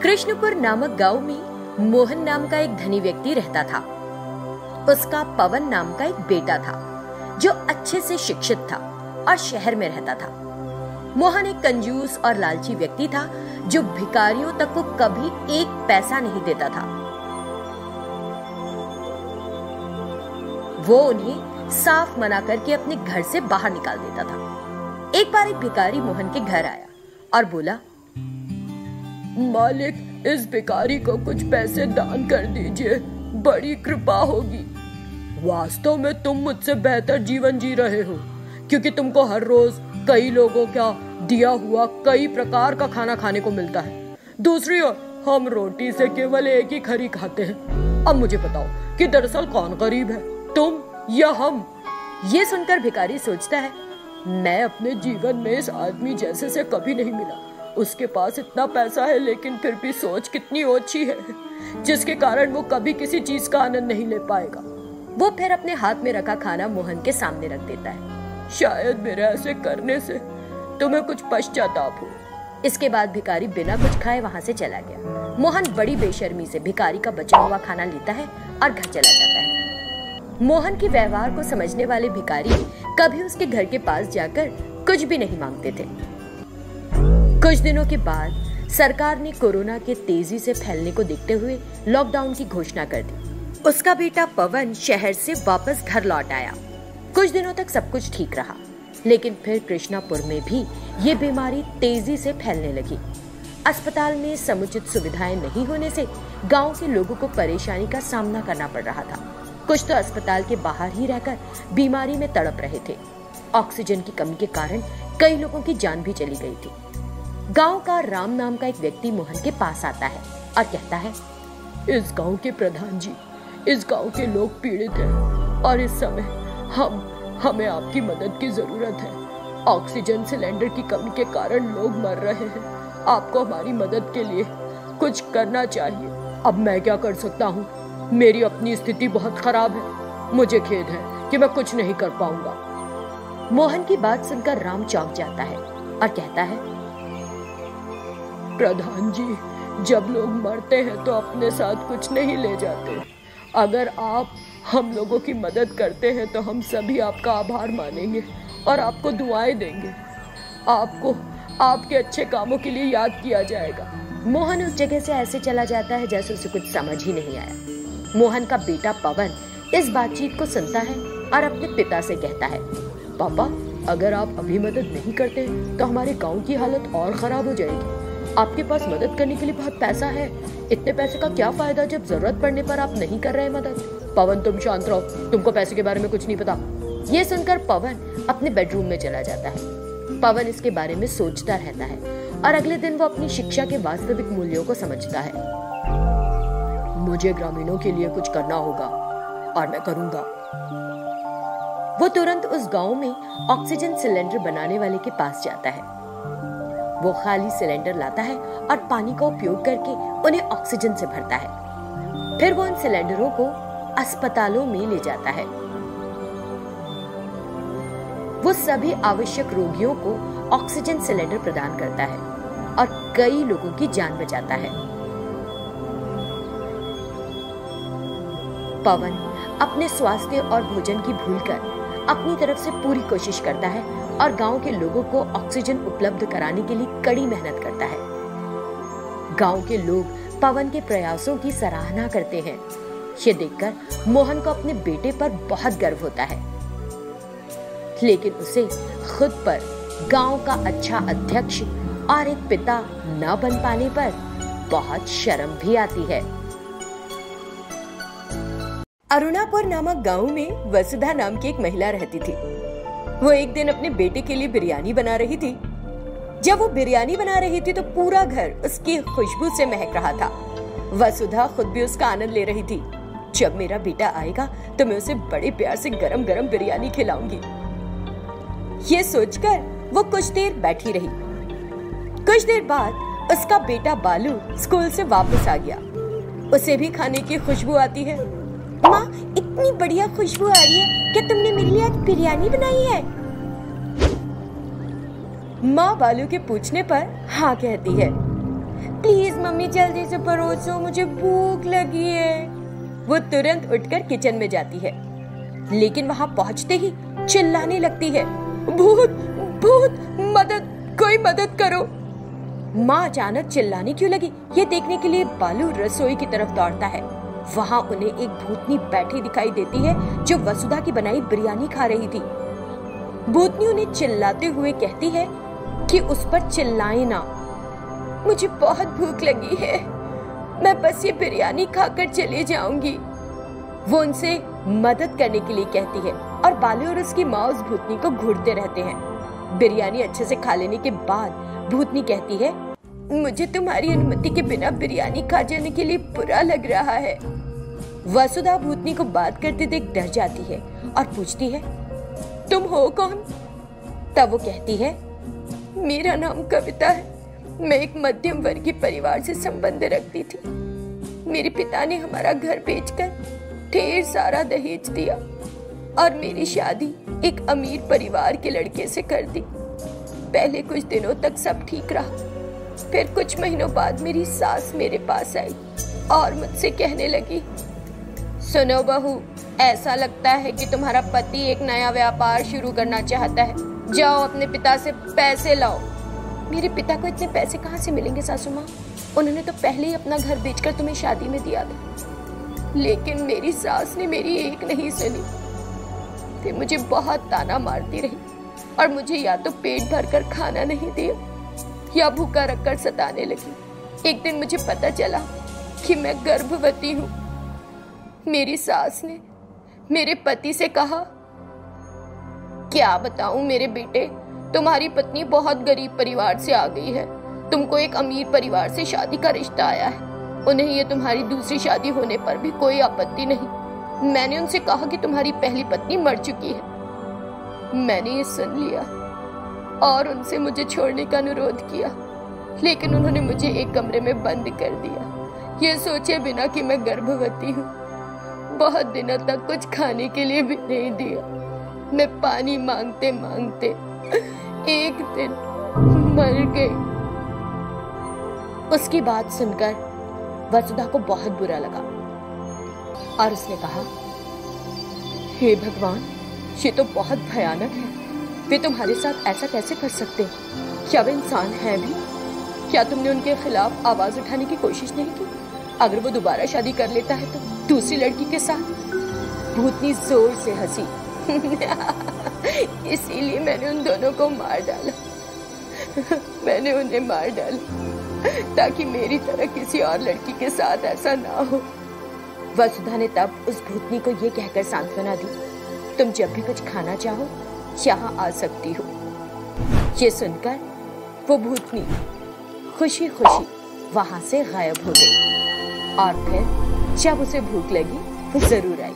कृष्णपुर नामक गांव में मोहन नाम का एक धनी व्यक्ति रहता था। उसका पवन नाम का एक बेटा था जो अच्छे से शिक्षित था और शहर में रहता था। मोहन एक कंजूस और लालची व्यक्ति था जो भिखारियों तक को कभी एक पैसा नहीं देता था। वो उन्हें साफ मना करके अपने घर से बाहर निकाल देता था। एक बार एक भिखारी मोहन के घर आया और बोला, मालिक, इस भिखारी को कुछ पैसे दान कर दीजिए, बड़ी कृपा होगी। वास्तव में तुम मुझसे बेहतर जीवन जी रहे हो, क्योंकि तुमको हर रोज कई लोगों का दिया हुआ कई प्रकार का खाना खाने को मिलता है। दूसरी ओर हम रोटी से केवल एक ही खरी खाते हैं। अब मुझे बताओ कि दरअसल कौन गरीब है, तुम या हम? ये सुनकर भिखारी सोचता है, मैं अपने जीवन में इस आदमी जैसे से कभी नहीं मिला। उसके पास इतना पैसा है, लेकिन फिर भी सोच कितनी ओछी है, जिसके कारण वो कभी किसी चीज का आनंद नहीं ले पाएगा। वो फिर अपने हाथ में रखा खाना मोहन के सामने रख देता है। शायद मेरे ऐसे करने से तुम्हें कुछ पश्चाताप हो। इसके बाद भिखारी बिना कुछ खाए वहाँ से चला गया। मोहन बड़ी बेशर्मी से भिखारी का बचा हुआ खाना लेता है और घर चला जाता है। मोहन के व्यवहार को समझने वाले भिखारी कभी उसके घर के पास जाकर कुछ भी नहीं मांगते थे। कुछ दिनों के बाद सरकार ने कोरोना के तेजी से फैलने को देखते हुए लॉकडाउन की घोषणा कर दी। उसका बेटा पवन शहर से वापस घर लौट आया। कुछ दिनों तक सब कुछ ठीक रहा, लेकिन फिर कृष्णापुर में भी ये बीमारी तेजी से फैलने लगी। अस्पताल में समुचित सुविधाएं नहीं होने से गांव के लोगों को परेशानी का सामना करना पड़ रहा था। कुछ तो अस्पताल के बाहर ही रहकर बीमारी में तड़प रहे थे। ऑक्सीजन की कमी के कारण कई लोगों की जान भी चली गई थी। गांव का राम नाम का एक व्यक्ति मोहन के पास आता है और कहता है, इस गांव के प्रधान जी, इस गांव के लोग पीड़ित हैं और इस समय हमें आपकी मदद की जरूरत है। ऑक्सीजन सिलेंडर की कमी के कारण लोग मर रहे हैं। आपको हमारी मदद के लिए कुछ करना चाहिए। अब मैं क्या कर सकता हूँ? मेरी अपनी स्थिति बहुत खराब है। मुझे खेद है कि मैं कुछ नहीं कर पाऊंगा। मोहन की बात सुनकर राम चौंक जाता है और कहता है, प्रधान जी, जब लोग मरते हैं तो अपने साथ कुछ नहीं ले जाते। अगर आप हम लोगों की मदद करते हैं तो हम सभी आपका आभार मानेंगे और आपको दुआएं देंगे। आपको आपके अच्छे कामों के लिए याद किया जाएगा। मोहन उस जगह से ऐसे चला जाता है जैसे उसे कुछ समझ ही नहीं आया। मोहन का बेटा पवन इस बातचीत को सुनता है और अपने पिता से कहता है, पापा, अगर आप अभी मदद नहीं करते तो हमारे गाँव की हालत और खराब हो जाएगी। आपके पास मदद करने के लिए बहुत पैसा है। इतने पैसे का क्या फायदा जब जरूरत पड़ने पर आप नहीं कर रहे मदद। पवन, तुम शांत रहो, तुमको पैसे के बारे में कुछ नहीं पता। ये सुनकर पवन अपने बेडरूम में चला जाता है। पवन इसके बारे में सोचता रहता है और अगले दिन वो अपनी शिक्षा के वास्तविक मूल्यों को समझता है। मुझे ग्रामीणों के लिए कुछ करना होगा और मैं करूंगा। वो तुरंत उस गांव में ऑक्सीजन सिलेंडर बनाने वाले के पास जाता है। वो खाली सिलेंडर लाता है और पानी का उपयोग करके उन्हें ऑक्सीजन से भरता है। फिर वो उन सिलेंडरों को अस्पतालों में ले जाता है। वो सभी आवश्यक रोगियों को ऑक्सीजन सिलेंडर प्रदान करता है और कई लोगों की जान बचाता है। पवन अपने स्वास्थ्य और भोजन की भूलकर अपनी तरफ से पूरी कोशिश करता है और गांव के लोगों को ऑक्सीजन उपलब्ध कराने के लिए कड़ी मेहनत करता है। गांव के लोग पवन के प्रयासों की सराहना करते हैं। ये देखकर मोहन को अपने बेटे पर बहुत गर्व होता है, लेकिन उसे खुद पर गांव का अच्छा अध्यक्ष और एक पिता न बन पाने पर बहुत शर्म भी आती है। अरुणापुर नामक गांव में वसुधा नाम की एक महिला रहती थी। वो एक दिन अपने बेटे के लिए बिरयानी बना रही थी। जब वो बिरयानी बना रही थी तो पूरा घर उसकी खुशबू से महक रहा था। वसुधा खुद भी उसका आनंद ले रही थी। जब मेरा बेटा आएगा तो मैं उसे बड़े प्यार से गरम गरम बिरयानी खिलाऊंगी। ये सोचकर वो कुछ देर बैठी रही। कुछ देर बाद उसका बेटा बालू स्कूल से वापस आ गया। उसे भी खाने की खुशबू आती है। माँ, इतनी बढ़िया खुशबू आ रही है, क्या तुमने मेरे लिए आज बिरयानी बनाई है? माँ बालू के पूछने पर हाँ कहती है। प्लीज मम्मी जल्दी से परोसो, मुझे भूख लगी है। वो तुरंत उठकर किचन में जाती है, लेकिन वहां पहुंचते ही चिल्लाने लगती है, भूत भूत, मदद, कोई मदद करो। माँ अचानक चिल्लाने क्यों लगी ये देखने के लिए बालू रसोई की तरफ दौड़ता है। वहां उन्हें एक भूतनी बैठी दिखाई देती है जो वसुधा की बनाई बिरयानी खा रही थी। भूतनी उन्हें चिल्लाते हुए कहती है कि उस पर चिल्लाए ना, मुझे बहुत भूख लगी है, मैं बस ये बिरयानी खाकर चली जाऊंगी। वो उनसे मदद करने के लिए कहती है और बालू और उसकी माँ उस भूतनी को घूरते रहते हैं। बिरयानी अच्छे से खा लेने के बाद भूतनी कहती है, मुझे तुम्हारी अनुमति के बिना बिरयानी खा जाने के लिए बुरा लग रहा है। वसुधा भूतनी को बात करते देख डर जाती है और पूछती है, तुम हो कौन? तब वो कहती है, मेरा नाम कविता है, मैं एक मध्यम वर्गीय परिवार से संबंध रखती थी। मेरे पिता ने हमारा घर बेचकर ढेर सारा दहेज दिया और मेरी शादी एक अमीर परिवार के लड़के से कर दी। पहले कुछ दिनों तक सब ठीक रहा, फिर कुछ महीनों बाद मेरी सास मेरे पास आई और मुझसे कहने लगी, सुनो बहू, ऐसा लगता है कि तुम्हारा पति एक नया व्यापार शुरू करना चाहता है, जाओ अपने पिता से पैसे लाओ। मेरे पिता को इतने पैसे कहाँ से मिलेंगे सासू माँ? उन्होंने तो पहले ही अपना घर बेचकर तुम्हें शादी में दिया था। लेकिन मेरी सास ने मेरी एक नहीं सुनी, फिर मुझे बहुत ताना मारती रही और मुझे या तो पेट भरकर खाना नहीं दिया या भूखा रखकर सताने लगी। एक दिन मुझे पता चला कि मैं गर्भवती हूँ। मेरी सास ने मेरे पति से कहा, क्या बताऊं मेरे बेटे, तुम्हारी पत्नी बहुत गरीब परिवार से आ गई है, तुमको एक अमीर परिवार से शादी का रिश्ता आया है। उन्हें ये तुम्हारी दूसरी शादी होने पर भी कोई आपत्ति नहीं। मैंने उनसे कहा कि तुम्हारी पहली पत्नी मर चुकी है। मैंने ये सुन लिया और उनसे मुझे छोड़ने का अनुरोध किया, लेकिन उन्होंने मुझे एक कमरे में बंद कर दिया, ये सोचे बिना कि मैं गर्भवती हूँ। बहुत दिनों तक कुछ खाने के लिए भी नहीं दिया। मैं पानी मांगते मांगते एक दिन मर गई। उसकी बात सुनकर वसुधा को बहुत बुरा लगा और उसने कहा, हे भगवान, ये तो बहुत भयानक है। वे तुम्हारे साथ ऐसा कैसे कर सकते? क्या वे इंसान है भी? क्या तुमने उनके खिलाफ आवाज उठाने की कोशिश नहीं की? अगर वो दोबारा शादी कर लेता है तो दूसरी लड़की के साथ? भूतनी जोर से हंसी। इसीलिए मैंने उन दोनों को मार डाला। मैंने उन्हें मार डाला ताकि मेरी तरह किसी और लड़की के साथ ऐसा ना हो। वसुधा ने तब उस भूतनी को ये कहकर सांत्वना दी, तुम जब भी कुछ खाना चाहो यहाँ आ सकती हो। ये सुनकर वो भूतनी खुशी खुशी वहां से गायब हो गई और फिर जब उसे भूख लगी वो जरूर आई।